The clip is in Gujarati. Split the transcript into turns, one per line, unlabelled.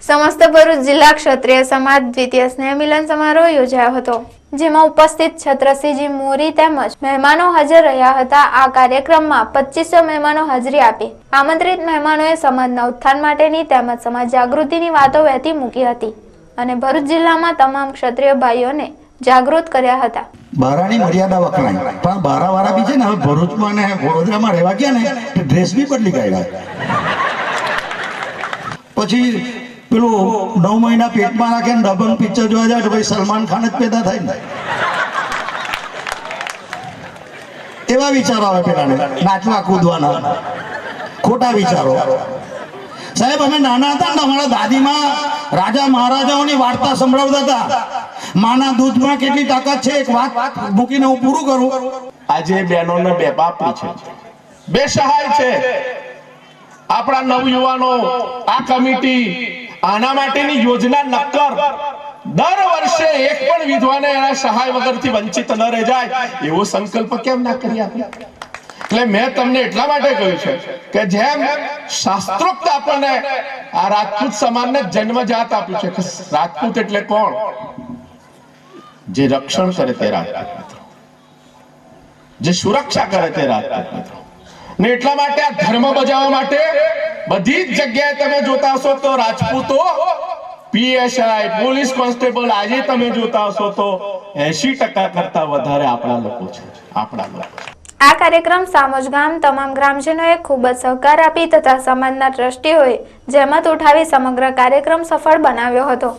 समस्त भरूच जिल्ला क्षत्रिय समाज द्वितीय स्नेह मिलन समारोह योजायो હતો, જેમાં ઉપસ્થિત છત્રસિંહજી મોરી તેમજ મહેમાનો હાજર રહ્યા હતા। આ કાર્યક્રમમાં 2500 મહેમાનો હાજરી આપી। આમંત્રિત મહેમાનોએ સમાજના ઉત્થાન માટેની તેમજ સમાજ જાગૃતિની વાતો વહેતી મૂકી હતી અને ભરૂચ જિલ્લામાં તમામ ક્ષત્રિય ભાઈઓને જાગૃત કર્યા હતા।
બારાની મર્યાદા વખણાય, પણ બારાવાળા બી છે ને હવે ભરૂચમાં ને વડોદરામાં રહેવા ગયા ને તો ડ્રેસ બી બદલી કાઢ્યા। પછી પેલું 9 મહિના પેટમાં રાખે ને ડબલ પિક્ચર જોવા જાય તો ભાઈ સલમાન ખાન જ પેદા થાય ને, એવા વિચારો આવે પેલાને, નાચવા કૂદવાના ખોટા વિચારો। સાહેબ, અમે નાના હતા ને અમારા દાદીમાં રાજા મહારાજાઓની વાર્તા સંભળાવતા હતા। માના દૂધમાં કેટલી તાકાત છે, એક વાત મૂકીને હું પૂરું કરું।
આજે બહેનોને બે બાપી છે, બે સહાય છે। આપણા નવયુવાનો આ કમિટી આના માટેની યોજના નક્કર દર વર્ષે એક પણ વિધવાને એના સહાય વગરથી વંચિત ન રહી જાય એવો સંકલ્પ કેમ ના કરી આપણે? એટલે મેં તમને એટલા માટે કહ્યું છે કે જેમ શાસ્ત્રોક્ત આપણને આ રાજપૂત સમાજને જન્મજાત આપ્યું છે કે રાજપૂત એટલે કોણ? જે રક્ષણ કરે તે રાજપૂત મિત્રો, જે સુરક્ષા કરે તે રાજપૂત મિત્રો। ને એટલા માટે આ ધર્મ બજાવવા માટે બધી જ જગ્યાએ તમે જોતા હશો તો રાજપૂતો પીએસઆઈ પોલીસ કોન્સ્ટેબલ આજે તમે જોતા હશો તો 80% કરતા વધારે આપણા લોકો છે, આપણા લોકો।
આ કાર્યક્રમ સામોજ ગામ તમામ ગ્રામજનોએ ખૂબ જ સહકાર આપી તથા સમાજના ટ્રસ્ટીઓએ જહેમત ઉઠાવી સમગ્ર કાર્યક્રમ સફળ બનાવ્યો હતો।